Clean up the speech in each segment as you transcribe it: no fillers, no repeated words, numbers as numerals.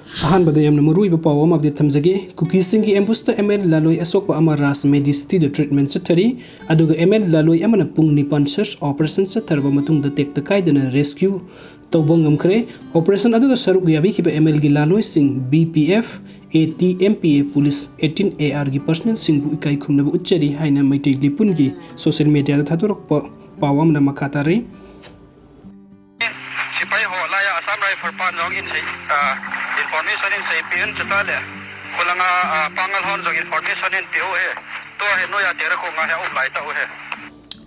अहानबद यामना मरुइबा पाव अमा अपडेट थमजगे कुकीसिंग की एम्बुस्ता एमएल लालोय असोकपा अमा रास मेडिसिटी द ट्रीटमेंट चथरी अदुगा एमएल लालोय अमना पुंग निपान सर्च ऑपरेशन चथरबा मतुंग द टेक द कायदना रेस्क्यू तौबा ngamkhre ऑपरेशन अदुदा सरुक याबी खिबा एमएल गी लालोय सिंग बीपीएफ एटीएमपीए पुलिस 18 एआर गी पर्सनल सिंग बु इकाई खुमनबा उच्चरी हाइना मैटे लिपुन गी सोशल मीडिया दा थादोरक पाव अमना मखातारे सिपाही हो लाया असम राइफल पान जोग इन इन्फॉर्मेशन इन से पिन चताले खुलंगा पांगल होन जोग इन्फॉर्मेशन इन पियो है तो है नो या तेरे को गा है ऑनलाइन तो है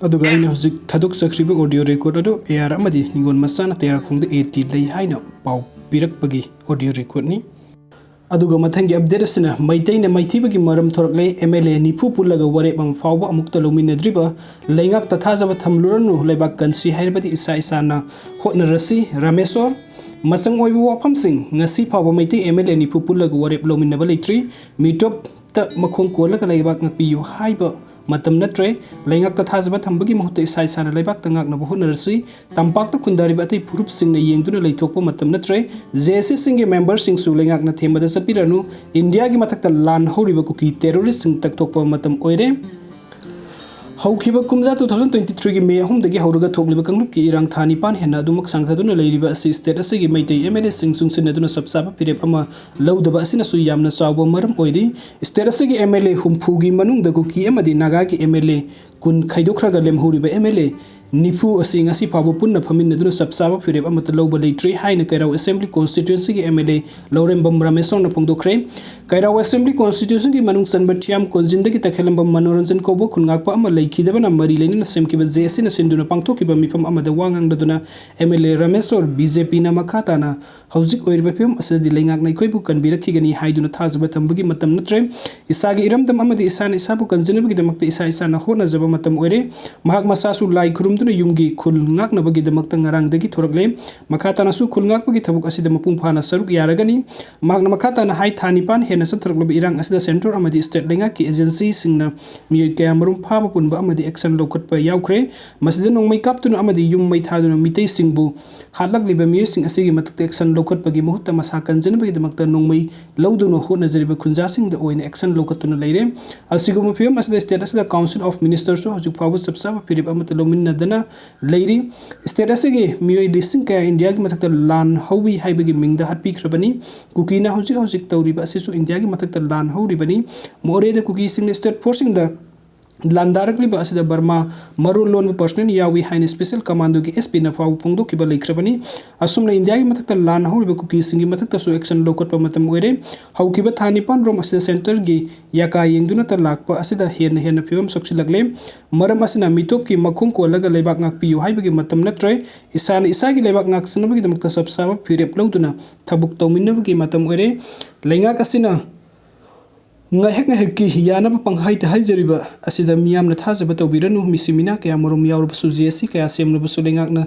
अदुगा इन हुजिक थादुक सक्रिब ऑडियो रिकॉर्ड अदु एआर अमदी निगोन मसाना तेरा खुंग 80 लई हाइना पाव पिरकपगी ऑडियो रिकॉर्ड नि अदुगा मथंगी अपडेट असना मैतैना मैथिबगी मरम थोरकले एमएलए निफु पुलगा वरेब अम फावबा अमुक्ता लोमिनद्रिबा लैंगाक तथाजब थमलुरनु लेबाक कंसी हाइरबदी इसा इसाना होटनरसी Rameshwar मसंग ओइबु वाफमसिंग ngasi फावबा Meitei MLA निफु Pulga वरेब लोमिनबा लेट्री meetup त मखोंग कोलगा लेबाक ngakpiyu हाइबा मतम नत्रे लैंगाक तथाजब थंबगी महूत इसा इसाना लेबाक तंगाकनबा होटनरसी तंपाक फुंदारिबा अतै फुरुप सिंगना येंगदुना लैथोकपा मतम नत्रे जेएससी सिंगे मेंबर सिंगसु लैंगाकना थेमबदा सपिरनु इंडिया की मथक्ता लान हौरिबा कुकी टेररिस्ट सिंग तकथोकपा मतम ओइरे हौखिबा कुमजा 2023 की मे अहुमदगी हौरगा थोकलिबा कंगलुप की इरांग थानी पान हेना दुमक सांगथादुना लैरिबा असि स्टेट असigi मैतै एमएलए सिंग सुंगसिनदुना सबसाबा फिरेप अमा लौदबा असिना सु यामना चावबा मरम ओइरि स्टेट असigi एमएलए हुमफुगी मनुंगदा कुकी अमदि नागा की एमएलए कुन खैदोखरागा लेमहौरिबा एमएलए निफु असि ngasi फावबा पुन्ना फमिनदुना सबसाबा फिरेप अमत लौबा लेट्री हाइना कैराव असेंबली कॉन्स्टिट्यूएंसी की एमएलए लौरेंबम रामेश्वरना फोंदोखरे कैराव असेंबली कॉन्स्टिट्यूशन की मनुंग सनबथियाम कोंजिंदगी तखेलंबम मनोरंजन कोबो खुनगाकपा अमा लैखिदबना मरी लेनिना सेमकिबा जेएससी ना सिंदुना पांगथोकिबा मिफम अमदा वांगांगदुना एमएलए रामेश्वर बीजेपी ना मखाताना हौजिक ओइरबा फिल्म असदि लैंगाकना इखोइबु कनबिरखिगनी हाइदुना थाजबा थंबगी मतम नत्रे इसागी इरमदम अमदि इसाना इसाबु कंजनबगी दमक्ता इसा इसाना होनाजबा मतम ओइरे महाक मसासु लाई खुरुमदुना युमगी खुल ngaknabagi damakta ngarangdagi thorakle makhatana su khul ngakpagi thabuk asida mapung phana saruk yaragani magna makhatana hai thanipan hena sathrakle irang asida center amadi state lenga ki agency singna mi kamarum phaba punba amadi action lokhatpa yaukre masida nongmai kaptuna amadi yummai thaduna mitei singbu hatlagliba mi sing asigi matakta action lokhatpagi muhutta masa kanjanbagi damakta nongmai lawduna hona jariba khunja singda oina action lokhatuna leire asiguma phim asida state asida council of ministers so hojuk phaba sabsaba phirib amata lominna dana Larry state असगी मियोय लिसिंग का India की मथक्ता लान हौवी हाइबगी मिंगदा हटपी खरबनी कुकीना हौजिक हौजिक तौरिबा असिसु India की मथक्ता लान हौरिबनी मोरेदा कुकी सिंग स्टेट फोर्सिंग द लांदारकलिबा असिदा बर्मा मरु लोन पर्सनल यावी हाइन स्पेशल कमांडो की एसपी ना फाव पुंगदो किबा लेखरबनी असुमना इंडिया की मथक्ता लान हौरिबा कुकी सिंग की मथक्ता सु एक्शन लोकटपा मतम ओइरे हौकिबा थानिपान रोम असिदा सेंटर की याका येंगदुना त लाकपा असिदा हेन हेन फिवम सक्सिलगले मरम असिना मिटोप की मखोंग कोलगा लेबाक ngakpiyu हाइबगी मतम नत्रे इसान इसागी लेबाक ngakसनबगी दमक्ता सबसाबा फिरेप लौदुना थबुक तौमिनबगी मतम ओइरे लैंगाक असिना ngahek ngahek ki yanaba panghai ta haijariba asida miyamna thajaba tawbiranu misimina kaya morum yawruba sujesi kaya semnuba sulengakna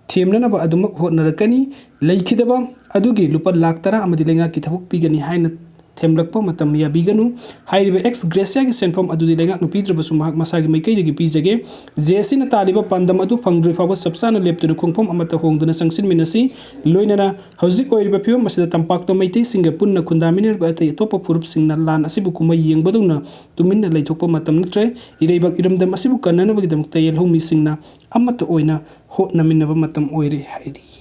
themnanaba adumak hotnarakani leikidaba adugi lupa lakh tara amadi lenga ki thabuk pigani haina थेमलकपा मतम याबिगनु हाइरिबे x gratia की सेंफम अदुदि लेंगाक नुपीद्रबसु महाक मसागी मैकैदगी पीजगे जेसी न तालिबा पांदम अदु फंगद्रि फाबो सबसाना लेप्तुनु खुंफम अमत होंगदुना संगसिन मिनसी लोइनना हौजिक ओइरिबा फिवम मसिदा तंपाक्तो मैतै सिंगे पुन्ना खुंदामिनरबा अतै तोप फुरुप सिंगना लान असिबु कुमै येंगबदुना तुमिन्ना लैथोकपा मतम नत्रे इरेबक इरमदम असिबु कन्ननबगी दमक्ता येलहौ मिसिंगना अमत ओइना होटनमिनबा मतम ओइरे हाइरि